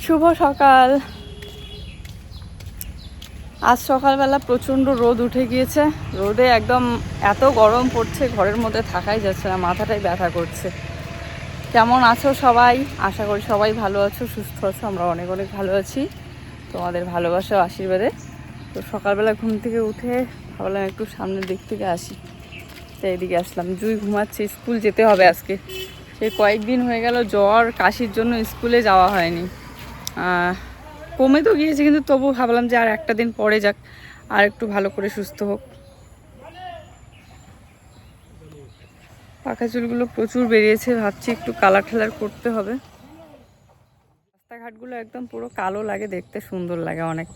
শুভ সকাল। আজ সকালবেলা প্রচণ্ড রোদ উঠে গিয়েছে। রোদে একদম এত গরম পড়ছে, ঘরের মধ্যে থাকাই যাচ্ছে না, মাথাটাই ব্যথা করছে। কেমন আছো সবাই? আশা করি সবাই ভালো আছো, সুস্থ আছো। আমরা অনেক অনেক ভালো আছি তোমাদের ভালোবাসা ও আশীর্বাদে। তো সকালবেলা ঘুম থেকে উঠে ভাবলাম একটু সামনের দিক থেকে আসি, তাই এদিকে আসলাম। জুই ঘুমাচ্ছে, স্কুল যেতে হবে আজকে। সেই কয়েকদিন হয়ে গেল জ্বর কাশির জন্য স্কুলে যাওয়া হয়নি। কমে তো গিয়েছে, কিন্তু তবু ভাবলাম যে আর একটা দিন পরে যাক, আর একটু ভালো করে সুস্থ হোক। পাখা চুলগুলো প্রচুর বেরিয়েছে, ভাবছি একটু কালার ঠালার করতে হবে। রাস্তাঘাটগুলো একদম পুরো কালো লাগে, দেখতে সুন্দর লাগে অনেক।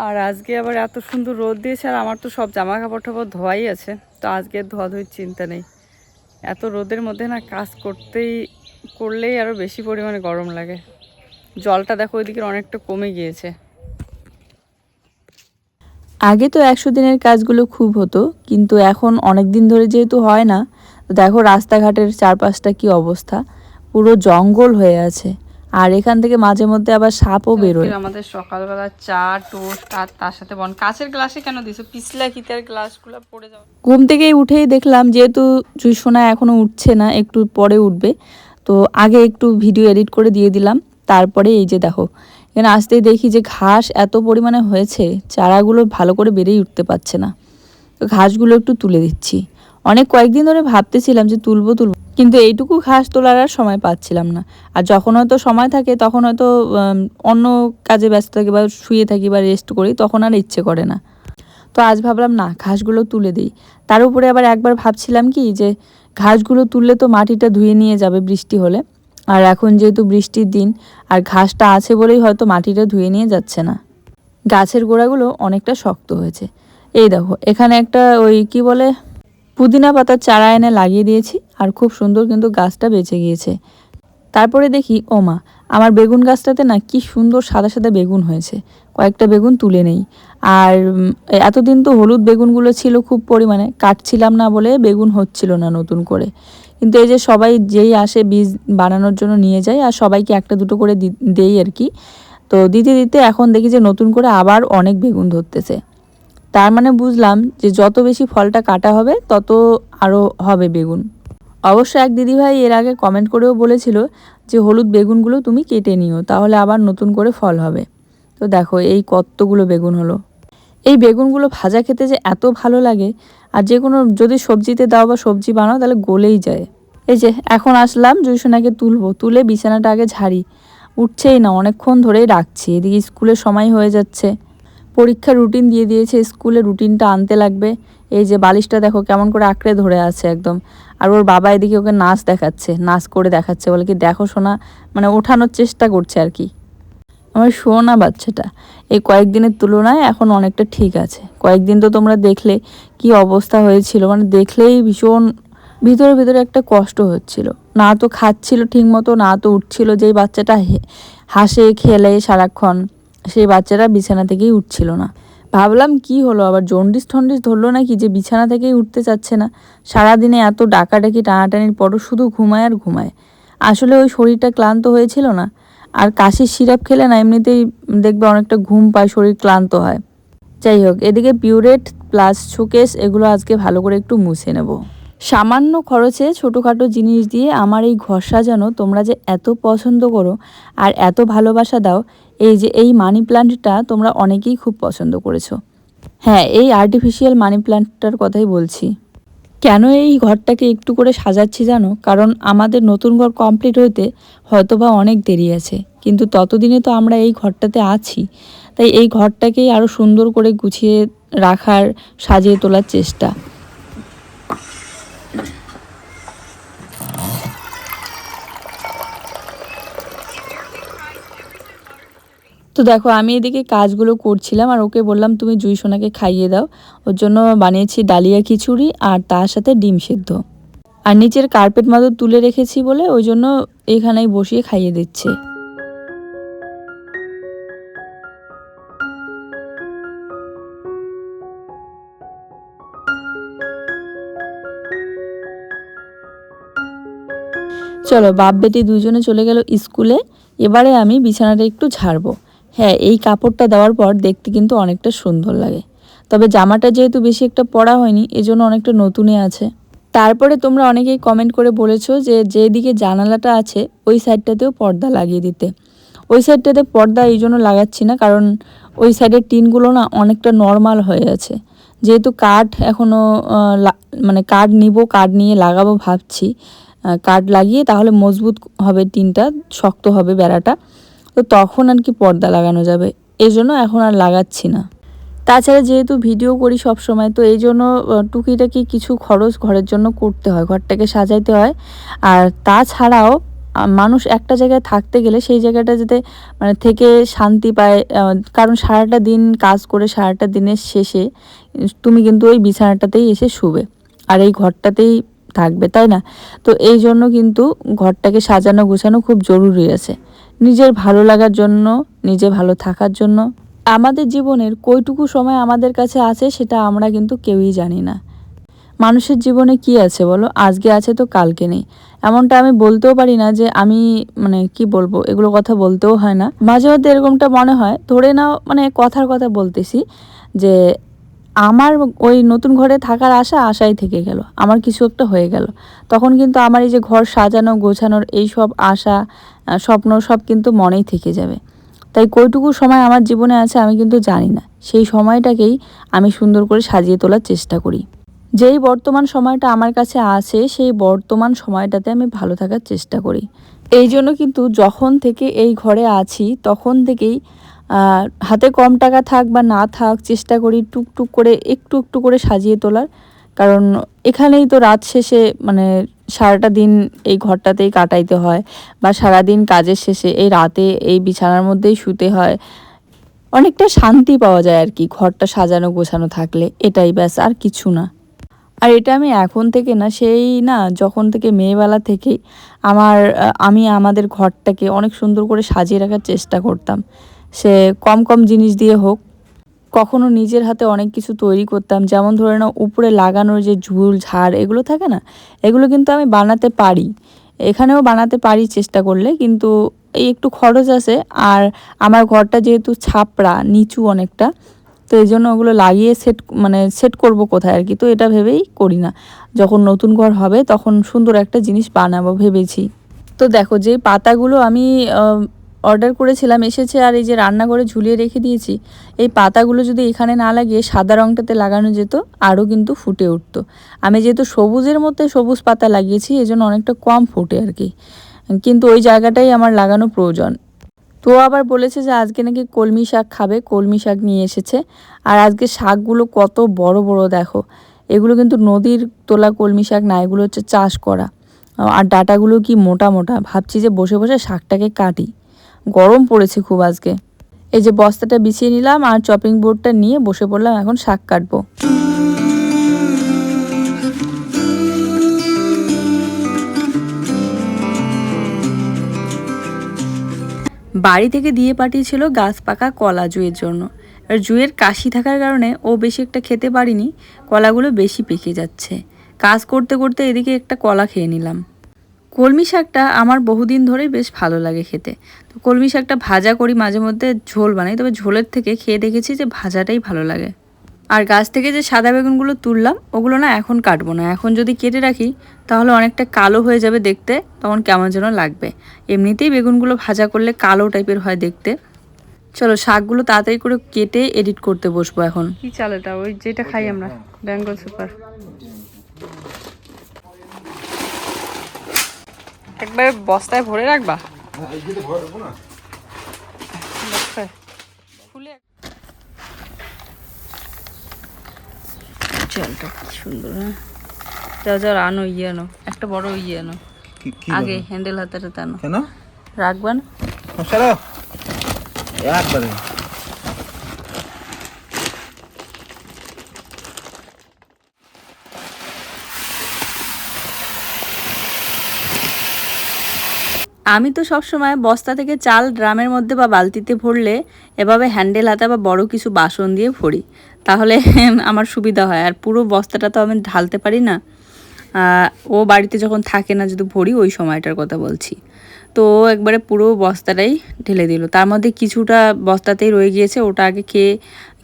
আর আজকে আবার এত সুন্দর রোদ দিয়েছে, আর আমার তো সব জামা কাপড় টাপড় ধোয়াই আছে, তো আজকে ধোয়াধুয়ির চিন্তা নেই। এত রোদের মধ্যে না কাজ করলেই আরও বেশি পরিমাণে গরম লাগে। জলটা দেখো ওইদিকে অনেকটা কমে গিয়েছে। আগে তো 100 দিনের কাজগুলো খুব হতো, কিন্তু এখন অনেক দিন ধরে যেহেতু হয় না, তো দেখো রাস্তাঘাটের চারপাশটা কি অবস্থা, পুরো জঙ্গল হয়ে আছে। আর এখান থেকে মাঝে মধ্যে আবার সাপও বেরোয়। আমাদের সকালবেলা চা টোস্ট, আর তার সাথে কাঁচের গ্লাসে কেন দিছো? পিছলা কিতার গ্লাসগুলো পড়ে যাবে। ঘুম থেকেই উঠেই দেখলাম, যেহেতু জুইসোনা এখনও উঠছে না, একটু পরে উঠবে, তো আগে একটু ভিডিও এডিট করে দিয়ে দিলাম। তারপরে এই যে দেখো, এখানে আসতেই দেখি যে ঘাস এত পরিমাণে হয়েছে, চারাগুলো ভালো করে বেড়েই উঠতে পারছে না। তো ঘাসগুলো একটু তুলে দিচ্ছি। কয়েকদিন ধরে ভাবতেছিলাম যে তুলবো, কিন্তু এইটুকু ঘাস তোলার আর সময় পাচ্ছিলাম না। আর যখন হয়তো সময় থাকে তখন হয়তো অন্য কাজে ব্যস্ত থাকি, বা শুয়ে থাকি, বা রেস্ট করি, তখন আর ইচ্ছে করে না। তো আজ ভাবলাম না, ঘাসগুলো তুলে দিই। তার উপরে আবার একবার ভাবছিলাম কি যে ঘাসগুলো তুললে তো মাটিটা ধুয়ে নিয়ে যাবে বৃষ্টি হলে। আর এখন যেহেতু বৃষ্টির দিন, আর ঘাসটা আছে বলেই হয়তো মাটিটা ধুয়ে নিয়ে যাচ্ছে না। গাছের গোড়াগুলো অনেকটা শক্ত হয়েছে। এই দেখো, এখানে একটা ওই কি বলে পুদিনা পাতার চারা এনে লাগিয়ে দিয়েছি, আর খুব সুন্দর কিন্তু গাছটা বেঁচে গিয়েছে। তারপরে দেখি, ও মা, আমার বেগুন গাছটাতে না কি সুন্দর সাদা সাদা বেগুন হয়েছে। কয়েকটা বেগুন তুলে নেই। আর এতদিন তো হলুদ বেগুনগুলো ছিল খুব পরিমাণে, কাটছিলাম না বলে বেগুন হচ্ছিল না নতুন করে। কিন্তু এই যে সবাই যেই আসে বীজ বানানোর জন্য নিয়ে যায়, আর সবাইকে একটা দুটো করে দেই আর কি। তো দিতে দিতে এখন দেখি যে নতুন করে আবার অনেক বেগুন ধরতেছে। তার মানে বুঝলাম যে যত বেশি ফলটা কাটা হবে তত আরও হবে বেগুন। অবশ্য এক দিদিভাই এর আগে কমেন্ট করেও বলেছিল যে হলুদ বেগুনগুলো তুমি কেটে নিও, তাহলে আবার নতুন করে ফল হবে। তো দেখো এই কতগুলো বেগুন হলো। এই বেগুনগুলো ভাজা খেতে যে এত ভালো লাগে, আর যে কোনো যদি সবজিতে দাও বা সবজি বানাও তাহলে গলেই যায়। এই যে এখন আসলাম জুইসোনাকে তুলবো, তুলে বিছানাটা আগে ঝাড়ি। উঠছেই না, অনেকক্ষণ ধরেই রাখছি। এদিকে স্কুলের সময় হয়ে যাচ্ছে, পরীক্ষার রুটিন দিয়ে দিয়েছে, স্কুলে রুটিনটা আনতে লাগবে। এই যে বালিশটা দেখো কেমন করে আঁকড়ে ধরে আছে একদম। আর ওর বাবা এদিকে ওকে নাচ দেখাচ্ছে, নাচ করে দেখাচ্ছে, বলে কি দেখো শোনা, মানে ওঠানোর চেষ্টা করছে আর কি। আমার শোনা বাচ্চাটা এই কয়েকদিনের তুলনায় এখন অনেকটা ঠিক আছে। কয়েকদিন তো তোমরা দেখলে কি অবস্থা হয়েছিল, মানে দেখলেই ভীষণ ভিতরে ভিতরে একটা কষ্ট হচ্ছিল। না তো খাচ্ছিল ঠিক মতো, না তো উঠছিল। যেই বাচ্চাটা হাসে খেলে সারাক্ষণ, সেই বাচ্চাটা বিছানা থেকেই উঠছিল না। ভাবলাম কি হলো, আবার জন্ডিস ঠন্ডিস ধরলো নাকি যে বিছানা থেকেই উঠতে চাচ্ছে না। সারাদিনে এত ডাকাডাকি টানাটানির পরও শুধু ঘুমায় আর ঘুমায়। আসলে ওই শরীরটা ক্লান্ত হয়েছিল না, আর কাশির সিরাপ খেলে না এমনিতেই দেখবে অনেকটা ঘুম পায়, শরীর ক্লান্ত হয়। যাই হোক, এদিকে পিউরেট প্লাস সুকেশ এগুলো আজকে ভালো করে একটু মুছে নেব। সামান্য খরচে ছোটোখাটো জিনিস দিয়ে আমার এই ঘর সাজানো তোমরা যে এত পছন্দ করো আর এত ভালোবাসা দাও। এই যে এই মানি প্ল্যান্টটা তোমরা অনেকেই খুব পছন্দ করেছো। হ্যাঁ, এই আর্টিফিশিয়াল মানি প্ল্যান্টটার কথাই বলছি। কেন এই ঘরটাকে একটু করে সাজাচ্ছি জানো? কারণ আমাদের নতুন ঘর কমপ্লিট হইতে হয়তোবা অনেক দেরি আছে, কিন্তু ততদিনে তো আমরা এই ঘরটাতে আছি। তাই এই ঘরটাকেই আরও সুন্দর করে গুছিয়ে রাখার, সাজিয়ে তোলার চেষ্টা। তো দেখো, আমি এদিকে কাজগুলো করছিলাম, আর ওকে বললাম তুমি জুইসোনাকে খাইয়ে দাও। ওর জন্য বানিয়েছি ডালিয়া খিচুড়ি, আর তার সাথে ডিম সেদ্ধ। আর নিচের কার্পেট মাদুর তুলে রেখেছি বলে ওই জন্য এখানেই বসিয়ে খাইয়ে দিচ্ছে। চলো বাপ বেটি দুজনে চলে গেল স্কুলে। এবারে আমি বিছানাটা একটু ঝাড়বো। হ্যাঁ, এই কাপড়টা দেওয়ার পর দেখতে কিন্তু অনেকটা সুন্দর লাগে। তবে জামাটা যেহেতু বেশি একটা পরা হয়নি, এজন্য অনেকটা নতুনে আছে। তারপরে তোমরা অনেকেই কমেন্ট করে বলেছো যে যেদিকে জানালাটা আছে ওই সাইডটাতেও পর্দা লাগিয়ে দিতে। ওই সাইডটাতে পর্দা এই জন্য লাগাচ্ছি না, কারণ ওই সাইডের টিনগুলো না অনেকটা নর্মাল হয়ে আছে। যেহেতু কাঠ এখনও মানে কাঠ নিব, কাঠ নিয়ে লাগাবো ভাবছি। কাঠ লাগিয়ে তাহলে মজবুত হবে, টিনটা শক্ত হবে বেড়াটা, তো তখন আর কি পর্দা লাগানো যাবে। এই জন্য এখন আর লাগাচ্ছি না। তাছাড়া যেহেতু ভিডিও করি সব সময়, তো এই জন্য টুকিটাকি কিছু খরচ ঘরের জন্য করতে হয়, ঘরটাকে সাজাইতে হয়। আর তাছাড়াও মানুষ একটা জায়গায় থাকতে গেলে সেই জায়গাটা যাতে মানে থেকে শান্তি পায়, কারণ সারাটা দিন কাজ করে সারাটা দিনের শেষে তুমি কিন্তু ওই বিছানাটাতেই এসে শুবে আর এই ঘরটাতেই থাকবে, তাই না? তো এই জন্য কিন্তু ঘরটাকে সাজানো গোছানো খুব জরুরি আছে, নিজের ভালো লাগার জন্য, নিজে ভালো থাকার জন্য। আমাদের জীবনের কয়টুকু সময় আমাদের কাছে আছে সেটা আমরা কিন্তু কেউই জানি না। মানুষের জীবনে কি আছে বলো, আজকে আছে তো কালকে নেই, এমনটা আমি বলতেও পারি না যে আমি মানে কি বলবো, এগুলো কথা বলতেও হয় না। মাঝে মধ্যে এরকমটা মনে হয়, ধরে নাও মানে কথার কথা বলতেছি যে আমার ওই নতুন ঘরে থাকার আশাই থেকে গেল, আমার কিছু একটা হয়ে গেল, তখন কিন্তু আমার এই যে ঘর সাজানো গোছানোর এই সব আশা স্বপ্ন সব কিন্তু মনেই থেকে যাবে। তাই কয়টুকু সময় আমার জীবনে আছে আমি কিন্তু জানি না, সেই সময়টাকেই আমি সুন্দর করে সাজিয়ে তোলার চেষ্টা করি। যেই বর্তমান সময়টা আমার কাছে আছে সেই বর্তমান সময়টাতে আমি ভালো থাকার চেষ্টা করি। এই জন্য কিন্তু যখন থেকে এই ঘরে আছি তখন থেকেই হাতে কম টাকা থাক বা না থাক চেষ্টা করি টুকটুক করে একটু একটু করে সাজিয়ে তোলার। কারণ এখানেই তো রাত শেষে মানে সারাটা দিন এই ঘরটাতেই কাটাইতে হয়, বা সারাদিন কাজের শেষে এই রাতে এই বিছানার মধ্যেই শুতে হয়। অনেকটা শান্তি পাওয়া যায় আর কি ঘরটা সাজানো গোছানো থাকলে, এটাই ব্যাস, আর কিছু না। আর এটা আমি এখন থেকে না, সেই না যখন থেকে মেয়েবেলা থেকেই আমি আমাদের ঘরটাকে অনেক সুন্দর করে সাজিয়ে রাখার চেষ্টা করতাম। সে কম কম জিনিস দিয়ে হোক, কখনো নিজের হাতে অনেক কিছু তৈরি করতাম। যেমন ধরে নাও উপরে লাগানোর যে ঝুল ঝাড় এগুলো থাকে না, এগুলো কিন্তু আমি বানাতে পারি, এখানেও বানাতে পারি চেষ্টা করলে, কিন্তু এই একটু খরচ আছে। আর আমার ঘরটা যেহেতু ছাপড়া নিচু অনেকটা, তো এই জন্য ওগুলো লাগিয়ে সেট করব কোথায় আর কি, তো এটা ভেবেই করি না। যখন নতুন ঘর হবে তখন সুন্দর একটা জিনিস বানাবো ভেবেছি। তো দেখো যে পাতাগুলো আমি অর্ডার করেছিলাম এসেছে, আর এই যে রান্নাঘরে ঝুলিয়ে রেখে দিয়েছি, এই পাতাগুলো যদি এখানে না লাগিয়ে সাদা রঙটাতে লাগানো যেত আরও কিন্তু ফুটে উঠতো। আমি যেহেতু সবুজের মধ্যে সবুজ পাতা লাগিয়েছি এজন্য অনেকটা কম ফুটে আর কি, কিন্তু ওই জায়গাটাই আমার লাগানো প্রয়োজন। তো আবার বলেছে যে আজকে নাকি কলমি শাক খাবে, কলমি শাক নিয়ে এসেছে। আর আজকে শাকগুলো কত বড় বড় দেখো, এগুলো কিন্তু নদীর তোলা কলমি শাক না, এগুলো হচ্ছে চাষ করা। আর ডাঁটাগুলো কি মোটা মোটা, ভাবছি যে বসে বসে শাকটাকে কাটি। গরম পড়েছে খুব আজকে। এই যে বস্তাটা বিছিয়ে নিলাম আর চপিং বোর্ডটা নিয়ে বসে পড়লাম, এখন শাক কাটবো। বাড়ি থেকে দিয়ে পাঠিয়েছিল গাছ পাকা কলা জুয়ের জন্য। আর জুয়ের কাশি থাকার কারণে ও বেশি একটা খেতে পারিনি, কলাগুলো বেশি পেকে যাচ্ছে। কাজ করতে করতে এদিকে একটা কলা খেয়ে নিলাম। কলমি শাকটা আমার বহুদিন ধরেই বেশ ভালো লাগে খেতে। তো কলমি শাকটা ভাজা করি, মাঝে মধ্যে ঝোল বানাই, তবে ঝোলের থেকে খেয়ে দেখেছি যে ভাজাটাই ভালো লাগে। আর গাছ থেকে যে সাদা বেগুনগুলো তুললাম ওগুলো না এখন কাটবো না, এখন যদি কেটে রাখি তাহলে অনেকটা কালো হয়ে যাবে দেখতে, তখন কেমন যেন লাগবে। এমনিতেই বেগুনগুলো ভাজা করলে কালো টাইপের হয় দেখতে। চলো শাকগুলো তাড়াতাড়ি করে কেটে এডিট করতে বসবো এখন। কি চাল এটা? ওই যেটা খাই আমরা, বেঙ্গল সুপার। একবার বস্তায় ভরে রাখবা? বস্তায় খুলে। চালটা কি সুন্দর, হ্যাঁ। যাও যাও আনো, আনো একটা বড় আনো, আগে হ্যান্ডেল হাতে আনো। কেন রাখবা না? একবারে আমি তো সবসময় বস্তা থেকে চাল ড্রামের মধ্যে বা বালতিতে ভরলে এভাবে হ্যান্ডেল হাতে বা বড় কিছু বাসন দিয়ে ভরি, তাহলে আমার সুবিধা হয়। আর পুরো বস্তাটা তো আমি ঢালতে পারি না, ও বাড়িতে যখন থাকে না যদি ভরি ওই সময়টার কথা বলছি। তো ও একবারে পুরো বস্তাটাই ঢেলে দিল, তার মধ্যে কিছুটা বস্তাতেই রয়ে গিয়েছে, ওটা আগে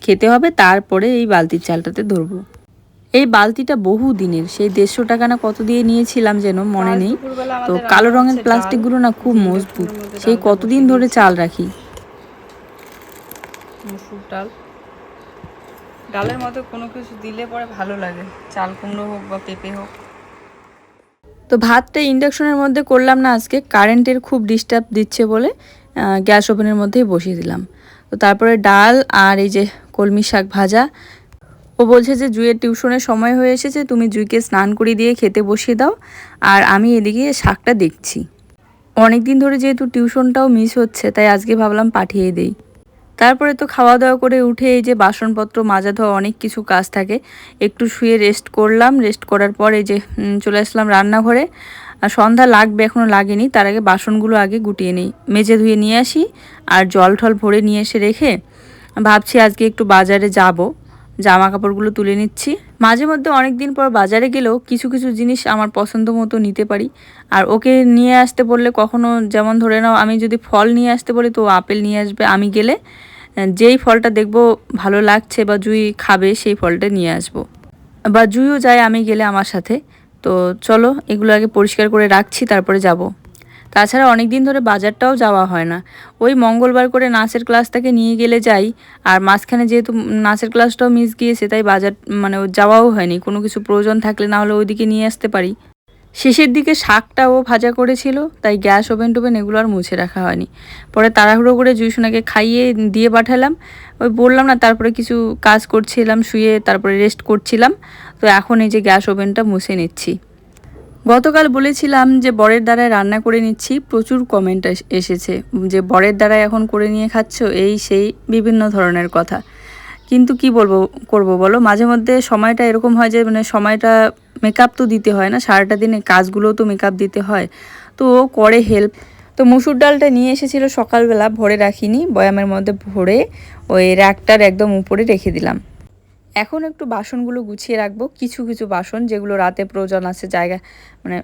খেতে হবে, তারপরে এই বালতির চালটাতে ধরবো। এই বালতিটা বহু দিনের, সেই 150 টাকা না কত দিয়ে নিয়েছিলাম যেন মনে নেই। তো কালো রঙের প্লাস্টিকগুলো না খুব মজবুত, সেই কতদিন ধরে চাল রাখি। মুসুর ডাল, ডালের মধ্যে কোনো কিছু দিলে পরে ভালো লাগে, চাল কুমড়ো হোক বা পেঁপে হোক। তো ভাতটা ইন্ডাকশনের মধ্যে করলাম না আজকে, কারেন্টের খুব ডিস্টার্ব দিচ্ছে বলে গ্যাস ওভেনের মধ্যেই বসিয়ে দিলাম। তো তারপরে ডাল আর এই যে কলমি শাক ভাজা। ও বলছে যে জুইয়ের টিউশনের সময় হয়ে এসেছে, তুমি জুইকে স্নান করিয়ে দিয়ে খেতে বসিয়ে দাও, আর আমি এদিকে শাকটা দেখছি। অনেক দিন ধরে যেহেতু টিউশনটাও মিস হচ্ছে, তাই আজকে ভাবলাম পাঠিয়ে দেই। তারপরে তো খাওয়া দাওয়া করে উঠে এই যে বাসনপত্র মাজা ধোয়া অনেক কিছু কাজ থাকে, একটু শুয়ে রেস্ট করলাম। রেস্ট করার পর এই যে চলে আসলাম রান্নাঘরে। আর সন্ধ্যা লাগবে, এখনও লাগেনি, তার আগে বাসনগুলো আগে গুটিয়ে নিই, মেজে ধুয়ে নিয়ে আসি আর জল ঠল ভরে নিয়ে এসে রেখে ভাবছি আজকে একটু বাজারে যাব, জামা কাপড়গুলো তুলে নিচ্ছি। মাঝে মধ্যে অনেক দিন পর বাজারে গেলেও কিছু কিছু জিনিস আমার পছন্দ মতো নিতে পারি। আর ওকে নিয়ে আসতে বললে কখনো, যেমন ধরে নাও আমি যদি ফল নিয়ে আসতে বলি তো আপেল নিয়ে আসবে, আমি গেলে যেই ফলটা দেখবো ভালো লাগছে বা জুই খাবে সেই ফলটা নিয়ে আসবো, বা জুইও যায় আমি গেলে আমার সাথে। তো চলো এগুলো আগে পরিষ্কার করে রাখছি, তারপরে যাব। তাছাড়া অনেক দিন ধরে বাজারটাও যাওয়া হয় না, ওই মঙ্গলবার করে নাচের ক্লাসটাকে নিয়ে গেলে যাই, আর মাঝখানে যেহেতু নাচের ক্লাসটাও মিস গিয়েছে তাই বাজার মানে যাওয়াও হয়নি, কোনো কিছু প্রয়োজন থাকলে না হলে ওইদিকে নিয়ে আসতে পারি। শেষের দিকে শাকটাও ভাজা করেছিল, তাই গ্যাস ওভেন টোভেন এগুলো আর মুছে রাখা হয়নি। পরে তাড়াহুড়ো করে জুইসোনাকে খাইয়ে দিয়ে পাঠালাম। ওই বললাম না, তারপরে কিছু কাজ করছিলাম শুয়ে, তারপরে রেস্ট করছিলাম। তো এখন এই যে গ্যাস ওভেনটা মুছে নিচ্ছি। গতকাল বলেছিলাম যে বরের দ্বারায় রান্না করে নিচ্ছি, প্রচুর কমেন্ট এসেছে যে বরের দ্বারায় এখন করে নিয়ে খাচ্ছ, এই সেই বিভিন্ন ধরনের কথা। কিন্তু কি করবো বলো, মাঝে মধ্যে সময়টা এরকম হয় যে মানে সময়টা মেকআপ তো দিতে হয় না, সারাটা দিনে কাজগুলোও তো মেকআপ দিতে হয়, তো ও করে হেল্প। তো মুসুর ডালটা নিয়ে এসেছিলো সকালবেলা, ভরে রাখিনি, বয়ামের মধ্যে ভরে ওই র্যাকটার একদম উপরে রেখে দিলাম। এখন একটু বাসনগুলো গুছিয়ে রাখবো, কিছু কিছু বাসন যেগুলো রাতে প্রয়োজন আছে জায়গা মানে।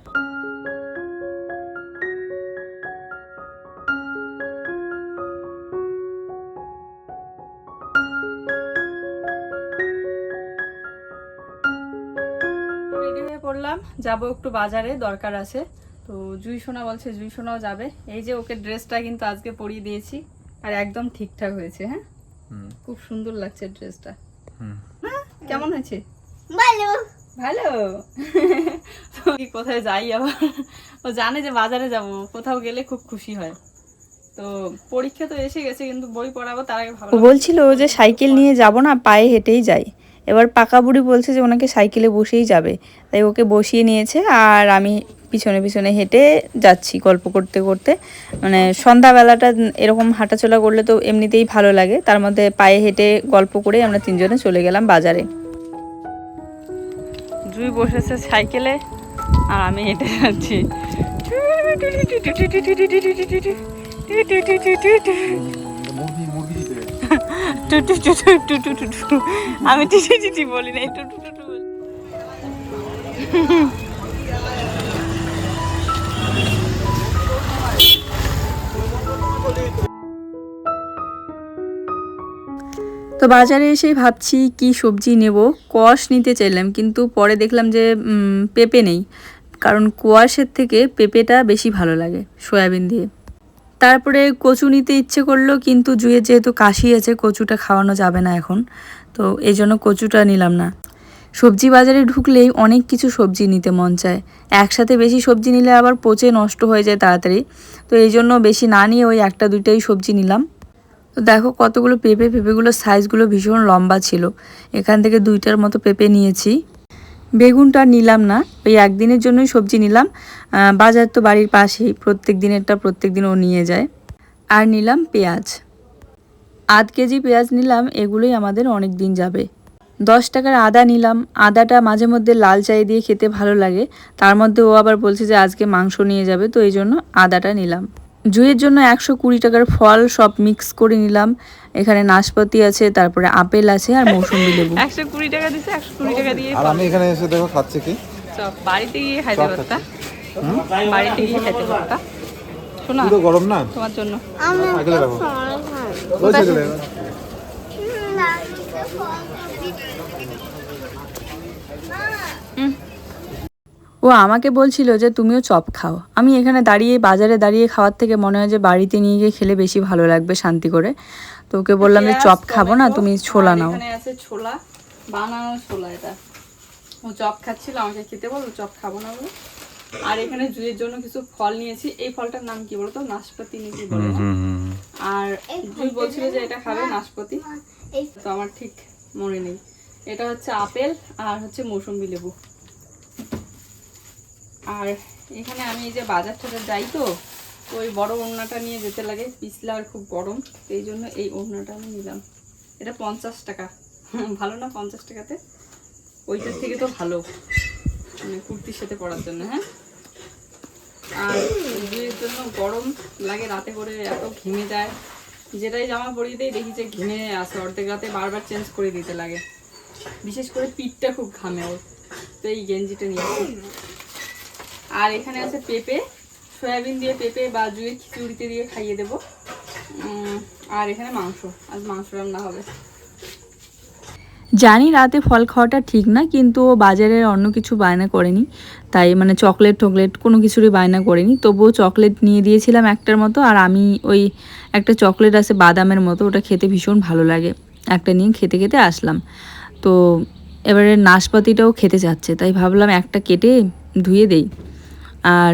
রেডি হয়ে পড়লাম, যাব একটু বাজারে, দরকার আছে। তো জুই সোনা বলছে জুই সোনাও যাবে। এই যে ওকে ড্রেসটা কিন্তু আজকে পরিয়ে দিয়েছি, আর একদম ঠিকঠাক হয়েছে। হ্যাঁ, খুব সুন্দর লাগছে ড্রেসটা। কেমন হয়েছে? ভালো ভালো। তো কোথায় যাই আবার, ও জানে যে বাজারে যাব, কোথাও গেলে খুব খুশি হয়। তো পরীক্ষা তো এসে গেছে, কিন্তু বই পড়াবো তার আগে ভাবলাম। ও বলছিল যে সাইকেল নিয়ে যাব না, পায়ে হেঁটেই যাই। এবার পাকা বুড়ি বলছে যে ওনাকে সাইকেলে বসেই যাবে, তাই ওকে বসিয়ে নিয়েছে, আর আমি পিছনে পিছনে হেঁটে যাচ্ছি গল্প করতে করতে। মানে সন্ধ্যাবেলাটা এরকম হাঁটাচলা করলে তো এমনিতেই ভালো লাগে, তার মধ্যে পায়ে হেঁটে গল্প করে আমরা তিনজনে চলে গেলাম বাজারে। জুই বসেছে সাইকেলে আর আমি হেঁটে যাচ্ছি। আমি টিটি টিটি বলি না, টুটু টুটু বলি। তো বাজারে এসে ভাবছি কি সবজি নেব, কোয়াশ নিতে চাইলাম, কিন্তু পরে দেখলাম যে পেঁপে নেই, কারণ কোয়াশের থেকে পেঁপেটা বেশি ভালো লাগে সয়াবিন দিয়ে। তারপরে কচু নিতে ইচ্ছে করলো, কিন্তু জুয়ের যেহেতু কাশি আছে কচুটা খাওয়ানো যাবে না এখন, তো এই জন্য কচুটা নিলাম না। সবজি বাজারে ঢুকলেই অনেক কিছু সবজি নিতে মন চায়, একসাথে বেশি সবজি নিলে আবার পচে নষ্ট হয়ে যায় তাড়াতাড়ি, তো এই জন্য বেশি না নিয়ে ওই একটা দুইটাই সবজি নিলাম। তো দেখো কতগুলো পেঁপেগুলোর সাইজগুলো ভীষণ লম্বা ছিল, এখান থেকে 2টার মতো পেঁপে নিয়েছি। বেগুনটা নিলাম না, ওই একদিনের জন্যই সবজি নিলাম, বাজার তো বাড়ির পাশেই, প্রত্যেক দিন ও নিয়ে যায়। আর নিলাম পেঁয়াজ, 8 কেজি পেঁয়াজ নিলাম, এগুলোই আমাদের অনেক দিন যাবে। 10 টাকার আদা নিলাম, আদাটা মাঝে মধ্যে লাল চাই দিয়ে খেতে ভালো লাগে, তার মধ্যে ও আবার বলছে যে আজকে মাংস নিয়ে যাবে, তো এই জন্য আদাটা নিলাম। জুইয়ের জন্য 120 টাকার ফল সব মিক্স করে নিলাম, এখানে নাশপাতি আছে, তারপরে আপেল আছে, আর মৌসুমী লেবু। 120 টাকা দিছে, 120 টাকা দিয়ে। আর আমি এখানে এসে দেখো খাচ্ছে কি চপ বাড়িতে গিয়ে খাইতে পারতা, বাড়িতে গিয়ে খাইতে পারতা। শোনা গরম না তোমার জন্য। ও আমাকে বলছিল যে তুমিও চপ খাও। আমি এখানে দাঁড়িয়ে বাজারে দাঁড়িয়ে খাওয়ার থেকে মনে হয় যে বাড়িতে নিয়ে গিয়ে খেলে বেশি ভালো লাগবে শান্তি করে। তো ওকে বললাম যে চপ খাবো না, তুমি ছোলা নাও। এখানে আছে ছোলা, বানানো ছোলা। এটা ও চপ খাচ্ছিল, আমাকে খেতে বললো, চপ খাবো না বলে। আর এখানে জুয়ের জন্য কিছু ফল নিয়েছি। এই ফলটার নাম কি বলতো? নাশপাতি নাকি বলে। আর জুই বলছিল যে এটা খাবে নাশপাতি, তো আমার ঠিক মনে নেই। এটা হচ্ছে আপেল আর হচ্ছে মৌসুম্বি লেবু। আর এখানে আমি এই যে বাজার টাজার যাই, তো ওই বড় ওড়নাটা নিয়ে যেতে লাগে, পিছলা আর খুব গরম, এই জন্য এই ওড়নাটা আমি নিলাম। এটা 50 টাকা। ভালো না 50 টাকাতে? ওইটার থেকে তো ভালো, মানে কুর্তির সাথে পরার জন্য। হ্যাঁ, আর বিয়ের জন্য গরম লাগে, রাতে করে এত ঘেমে যায়। যেটাই জামা পরিয়ে দেয় দেখি যে ঘেমে আসে, অর্ধেক রাতে বারবার চেঞ্জ করে দিতে লাগে। বিশেষ করে পিঠটা খুব ঘামে ওর, তো এই গেঞ্জিটা নিয়েছি। আর এখানে আছে পেঁপে, সয়াবিন দিয়ে পেঁপে বা জুয়ের খিচুড়িতে দিয়ে খাইয়ে দেবো। আর এখানে মাংস, আজ মাংস রান্না হবে। জানি রাতে ফল খাওয়াটা ঠিক না, কিন্তু ও বাজারের অন্য কিছু বায়না করেনি, তাই মানে চকলেট টকলেট কোনো কিছুরই বায়না করেনি। তবুও চকলেট নিয়ে দিয়েছিলাম একটার মতো, আর আমি ওই একটা চকলেট আছে বাদামের মতো, ওটা খেতে ভীষণ ভালো লাগে, একটা নিয়ে খেতে খেতে আসলাম। তো এবারে নাশপাতিটাও খেতে চাচ্ছে, তাই ভাবলাম একটা কেটে ধুয়ে দেই। আর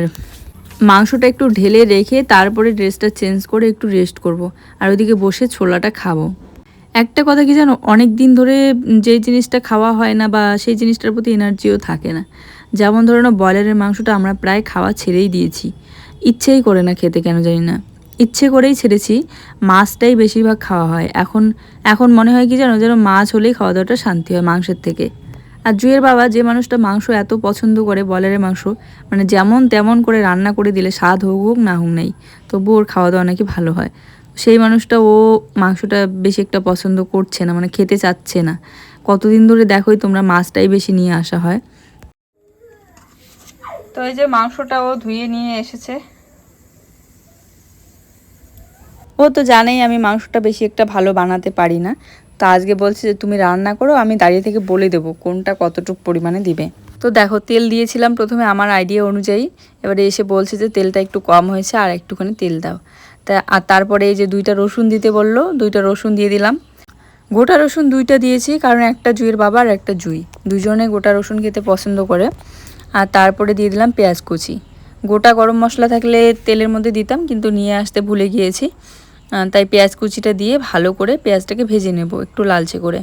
মাংসটা একটু ঢেলে রেখে তারপরে ড্রেসটা চেঞ্জ করে একটু রেস্ট করব, আর ওইদিকে বসে ছোলাটা খাবো। একটা কথা কি জানো, অনেক দিন ধরে যেই জিনিসটা খাওয়া হয় না বা সেই জিনিসটার প্রতি এনার্জিও থাকে না। যেমন ধরো না, ব্রয়লারের মাংসটা আমরা প্রায় খাওয়া ছেড়েই দিয়েছি, ইচ্ছেই করে না খেতে, কেন জানি না, ইচ্ছে করেই ছেড়েছি। মাছটাই বেশিরভাগ খাওয়া হয় এখন। এখন মনে হয় কি জানো, যেন মাছ হলেই খাওয়া দাওয়াটা শান্তি হয় মাংসের থেকে। আর জুয়ের বাবা, যে মানুষটা মাংস এত পছন্দ করে, ব্রয়লারের মাংস, মানে যেমন তেমন করে রান্না করে দিলে, স্বাদ হোক হোক না হোক নেই, তবু ওর খাওয়া দাওয়া নাকি ভালো হয়। সেই মানুষটা ও মাংসটা বেশি একটা পছন্দ করছে না, মানে খেতে চাচ্ছে না। কতদিন ধরে দেখোই তোমরা, মাছটাই বেশি নিয়ে আসা হয়। তো এই যে মাংসটা ও ধুয়ে নিয়ে এসেছে। ও তো জানেই আমি মাংসটা বেশি একটা ভালো বানাতে পারি না, তো আজকে বলছে যে তুমি রান্না করো, আমি দাঁড়িয়ে থেকে বলে দেবো কোনটা কতটুকু পরিমাণে দিবে। তো দেখো, তেল দিয়েছিলাম প্রথমে আমার আইডিয়া অনুযায়ী, এবারে এসে বলছে যে তেলটা একটু কম হয়েছে, আর একটুখানি তেল দাও। তা আর তারপরে এই যে 2টা রসুন দিতে বললো, 2টা রসুন দিয়ে দিলাম। গোটা রসুন 2টা দিয়েছি, কারণ একটা জুইয়ের বাবা আর একটা জুই, দুজনে গোটা রসুন খেতে পছন্দ করে। আর তারপরে দিয়ে দিলাম পেঁয়াজ কুচি। গোটা গরম মশলা থাকলে তেলের মধ্যে দিতাম, কিন্তু নিয়ে আসতে ভুলে গিয়েছি, তাই পেঁয়াজ কুচিটা দিয়ে ভালো করে পেঁয়াজটাকে ভেজে নেব একটু লালচে করে।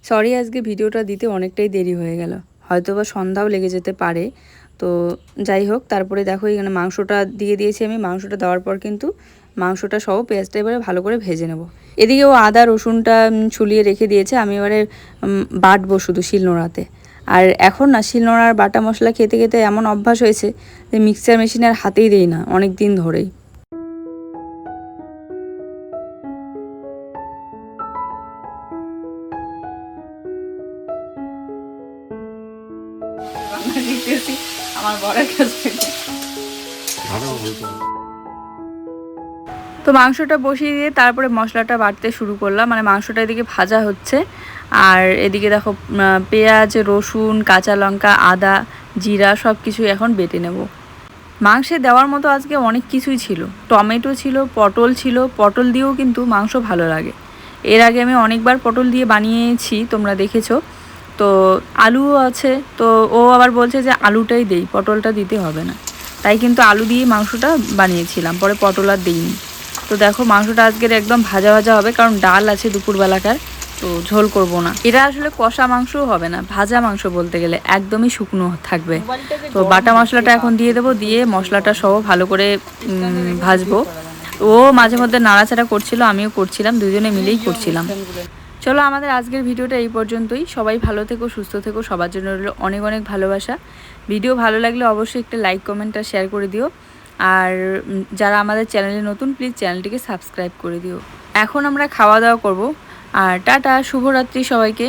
সরি, আজকে ভিডিওটা দিতে অনেকটাই দেরি হয়ে গেল, হয়তো বা সন্ধ্যাও লেগে যেতে পারে। তো যাই হোক, তারপরে দেখো এখানে মাংসটা দিয়ে দিয়েছি আমি। মাংসটা দেওয়ার পর কিন্তু মাংসটা সহ পেঁয়াজটা এবারে ভালো করে ভেজে নেব। এদিকে ও আদা রসুনটা ছুলিয়ে রেখে দিয়েছে, আমি এবারে বাটবো শুধু শিলনোড়াতে। আর এখন না, শিলনোড়ার বাটা মশলা খেতে খেতে এমন অভ্যাস হয়েছে যে মিক্সচার মেশিনে আর হাতেই দেই না অনেক দিন ধরেই। আমার বরের কাছে। তো মাংসটা বসিয়ে দিয়ে তারপরে মশলাটা বাটতে শুরু করলাম, মানে মাংসটা এদিকে ভাজা হচ্ছে, আর এদিকে দেখো পেঁয়াজ রসুন কাঁচা লঙ্কা আদা জিরা সব কিছুই এখন বেটে নেব। মাংসে দেওয়ার মতো আজকে অনেক কিছুই ছিল, টমেটো ছিল, পটল ছিল, পটল দিয়েও কিন্তু মাংস ভালো লাগে। এর আগে আমি অনেকবার পটল দিয়ে বানিয়েছি, তোমরা দেখেছো। তো আলুও আছে, তো ও আবার বলছে যে আলুটাই দেই, পটলটা দিতে হবে না, তাই কিন্তু আলু দিয়ে মাংসটা বানিয়েছিলাম, পরে পটল আর দিইনি। তো দেখো মাংসটা আজকের একদম ভাজা ভাজা হবে, কারণ ডাল আছে দুপুরবেলাকার, তো ঝোল করব না। এটা আসলে কষা মাংসও হবে না, ভাজা মাংস বলতে গেলে, একদমই শুকনো থাকবে। তো বাটা মশলাটা এখন দিয়ে দেবো, দিয়ে মশলাটা সহ ভালো করে ভাজবো। ও মাঝে মধ্যে নাড়াচাড়া করছিল, আমিও করছিলাম, দুজনে মিলেই করছিলাম। চলো, আমাদের আজকের ভিডিওটা এই পর্যন্তই। সবাই ভালো থেকো, সুস্থ থেকো, সবার জন্য রইল অনেক অনেক ভালোবাসা। ভিডিও ভালো লাগলে অবশ্যই একটা লাইক কমেন্ট আর শেয়ার করে দিও। আর যারা আমাদের চ্যানেলে নতুন, প্লিজ চ্যানেলটিকে সাবস্ক্রাইব করে দিও। এখন আমরা খাওয়া দাওয়া করব, আর টাটা, শুভরাত্রি সবাইকে।